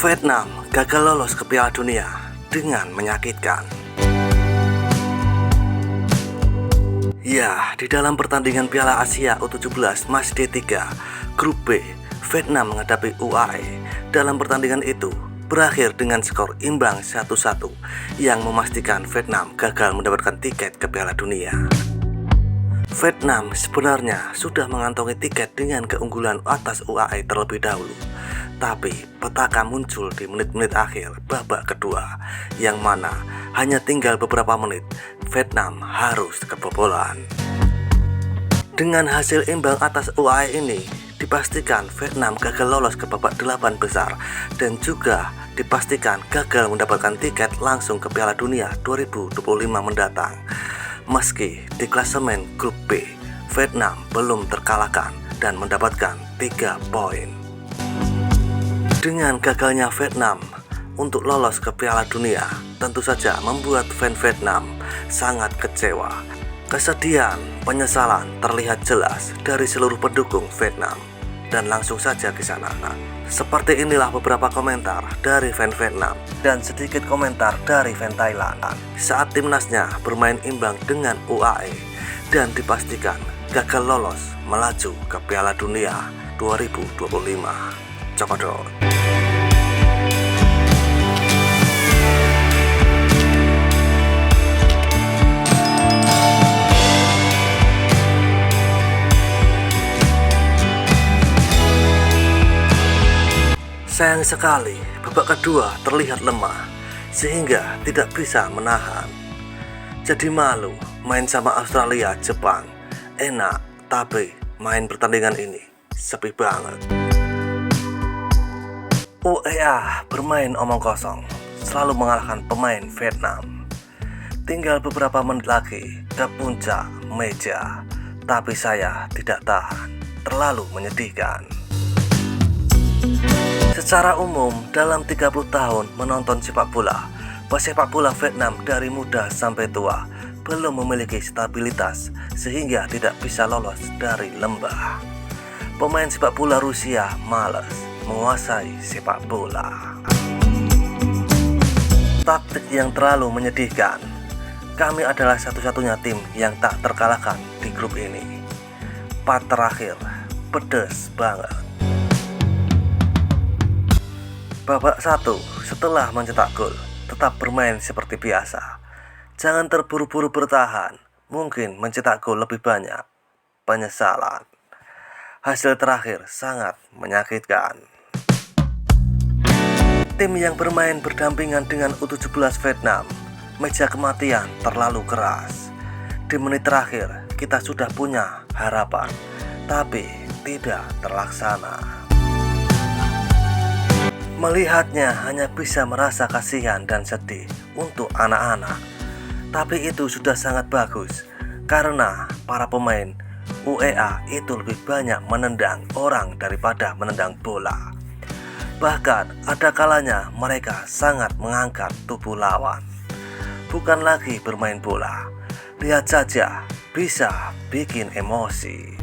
Vietnam gagal lolos ke Piala Dunia dengan menyakitkan. Ya, di dalam pertandingan Piala Asia U17 Match D3 Grup B, Vietnam menghadapi UAE. Dalam pertandingan itu berakhir dengan skor imbang 1-1 yang memastikan Vietnam gagal mendapatkan tiket ke Piala Dunia. Vietnam sebenarnya sudah mengantongi tiket dengan keunggulan atas UAE terlebih dahulu. Tapi petaka muncul di menit-menit akhir babak kedua, yang mana hanya tinggal beberapa menit Vietnam harus kebobolan. Dengan hasil imbang atas UAE ini, dipastikan Vietnam gagal lolos ke babak 8 besar dan juga dipastikan gagal mendapatkan tiket langsung ke Piala Dunia 2025 mendatang. Meski di klasemen Grup B, Vietnam belum terkalahkan dan mendapatkan 3 poin. Dengan gagalnya Vietnam untuk lolos ke Piala Dunia, tentu saja membuat fans Vietnam sangat kecewa. Kesedihan, penyesalan terlihat jelas dari seluruh pendukung Vietnam. Dan langsung saja ke sana. Seperti inilah beberapa komentar dari fans Vietnam dan sedikit komentar dari fans Thailand saat timnasnya bermain imbang dengan UAE dan dipastikan gagal lolos melaju ke Piala Dunia 2025. Cokodot. Sayang sekali, babak kedua terlihat lemah sehingga tidak bisa menahan. Jadi malu main sama Australia, Jepang. Enak, tapi main pertandingan ini sepi banget. UEA bermain omong kosong, selalu mengalahkan pemain Vietnam. Tinggal beberapa menit lagi ke puncak meja, tapi saya tidak tahan, terlalu menyedihkan. Secara umum, dalam 30 tahun menonton sepak bola, pesepak bola Vietnam dari muda sampai tua belum memiliki stabilitas sehingga tidak bisa lolos dari lembah. Pemain sepak bola Rusia malas menguasai sepak bola. Taktik yang terlalu menyedihkan. Kami adalah satu-satunya tim yang tak terkalahkan di grup ini. Part terakhir pedes banget. Babak 1, setelah mencetak gol, tetap bermain seperti biasa. Jangan terburu-buru bertahan, mungkin mencetak gol lebih banyak. Penyesalan. Hasil terakhir sangat menyakitkan. Tim yang bermain berdampingan dengan U17 Vietnam, meja kematian terlalu keras. Di menit terakhir, kita sudah punya harapan, tapi tidak terlaksana. Melihatnya hanya bisa merasa kasihan dan sedih untuk anak-anak. Tapi itu sudah sangat bagus, karena para pemain UEA itu lebih banyak menendang orang daripada menendang bola. Bahkan ada kalanya mereka sangat mengangkat tubuh lawan. Bukan lagi bermain bola. Lihat saja, bisa bikin emosi.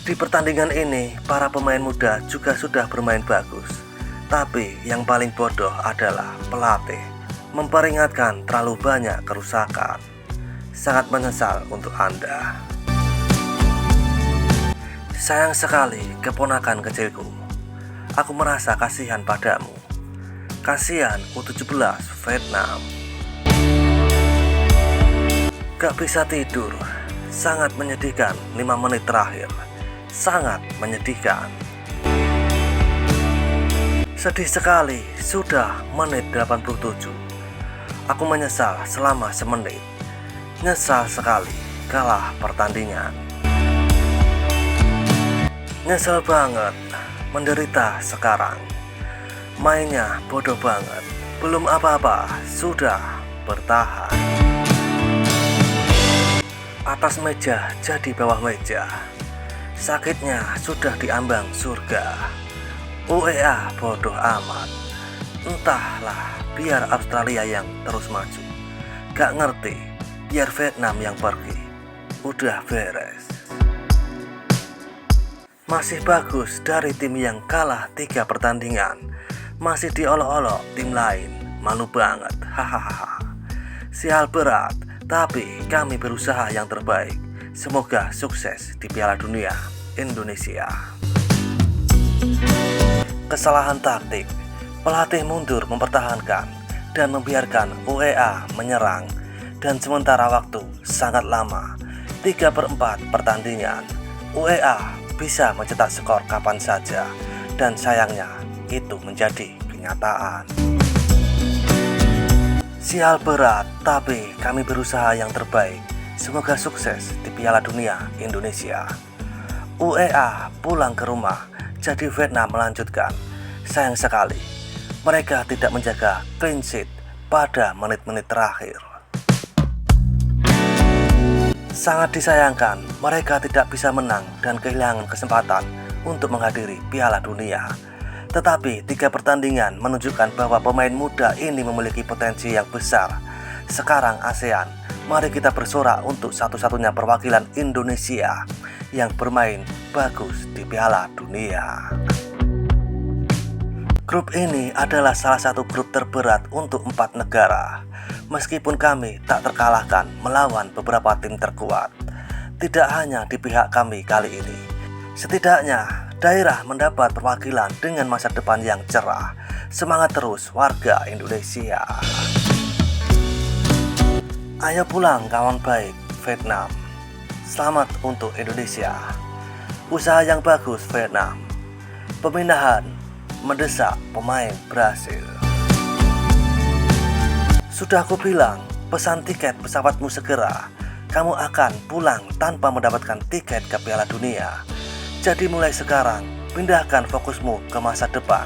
Di pertandingan ini, para pemain muda juga sudah bermain bagus. Tapi yang paling bodoh adalah pelatih. Memperingatkan terlalu banyak kerusakan. Sangat menyesal untuk Anda. Sayang sekali keponakan kecilku. Aku merasa kasihan padamu. Kasihan U17 Vietnam. Gak bisa tidur. Sangat menyedihkan 5 menit terakhir. Sangat menyedihkan. Sedih sekali, sudah menit 87. Aku menyesal selama semenit. Nyesal sekali kalah pertandingan. Nyesel banget, menderita sekarang. Mainnya bodoh banget. Belum apa-apa, sudah bertahan. Atas meja jadi bawah meja. Sakitnya sudah diambang surga. UEA bodoh amat. Entahlah, biar Australia yang terus maju. Gak ngerti, biar Vietnam yang pergi. Udah beres. Masih bagus dari tim yang kalah 3 pertandingan. Masih diolok-olok tim lain. Malu banget. Hahaha. Sial berat, tapi kami berusaha yang terbaik. Semoga sukses di Piala Dunia Indonesia. Kesalahan taktik. Pelatih mundur mempertahankan dan membiarkan UEA menyerang. Dan sementara waktu sangat lama, 3/4 pertandingan, UEA bisa mencetak skor kapan saja, dan sayangnya itu menjadi kenyataan. Sial berat, tapi kami berusaha yang terbaik. Semoga sukses di Piala Dunia Indonesia. UEA pulang ke rumah, jadi Vietnam melanjutkan. Sayang sekali, mereka tidak menjaga clean sheet pada menit-menit terakhir. Sangat disayangkan, mereka tidak bisa menang dan kehilangan kesempatan untuk menghadiri Piala Dunia. Tetapi 3 pertandingan menunjukkan bahwa pemain muda ini memiliki potensi yang besar. Sekarang ASEAN, mari kita bersorak untuk satu-satunya perwakilan Indonesia yang bermain bagus di Piala Dunia. Grup ini adalah salah satu grup terberat untuk 4 negara. Meskipun kami tak terkalahkan melawan beberapa tim terkuat, tidak hanya di pihak kami kali ini. Setidaknya daerah mendapat perwakilan dengan masa depan yang cerah. Semangat terus warga Indonesia. Ayo pulang kawan baik Vietnam. Selamat untuk Indonesia. Usaha yang bagus Vietnam. Pemindahan mendesak pemain Brasil. Sudah aku bilang, pesan tiket pesawatmu segera. Kamu akan pulang tanpa mendapatkan tiket ke Piala Dunia. Jadi mulai sekarang, pindahkan fokusmu ke masa depan.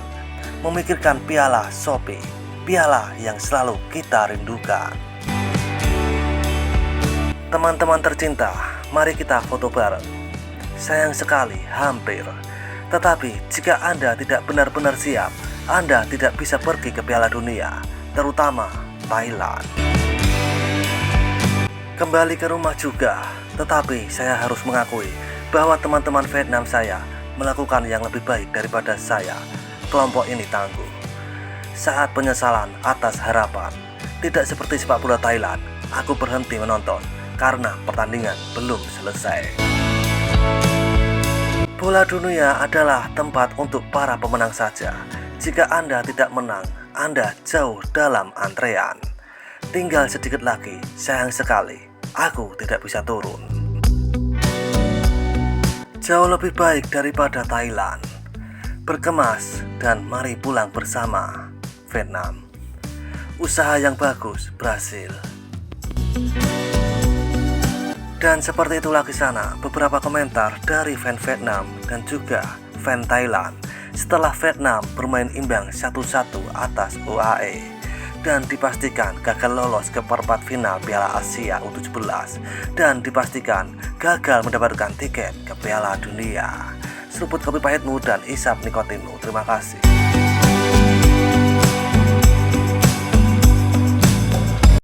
Memikirkan piala Shopee, piala yang selalu kita rindukan. Teman-teman tercinta, mari kita foto bareng. Sayang sekali, hampir. Tetapi jika Anda tidak benar-benar siap, Anda tidak bisa pergi ke Piala Dunia, terutama Thailand. Kembali ke rumah juga, tetapi saya harus mengakui bahwa teman-teman Vietnam saya melakukan yang lebih baik daripada saya. Kelompok ini tangguh. Saat penyesalan atas harapan, tidak seperti sepak bola Thailand, aku berhenti menonton karena pertandingan belum selesai. Bola dunia adalah tempat untuk para pemenang saja. Jika Anda tidak menang, Anda jauh dalam antrean. Tinggal sedikit lagi, sayang sekali, aku tidak bisa turun. Jauh lebih baik daripada Thailand. Berkemas dan mari pulang bersama Vietnam. Usaha yang bagus, Brasil. Dan seperti itulah kisana beberapa komentar dari fan Vietnam dan juga fan Thailand setelah Vietnam bermain imbang 1-1 atas UAE dan dipastikan gagal lolos ke perempat final Piala Asia U17 dan dipastikan gagal mendapatkan tiket ke Piala Dunia. Seruput kopi pahitmu dan isap nikotinmu. Terima kasih.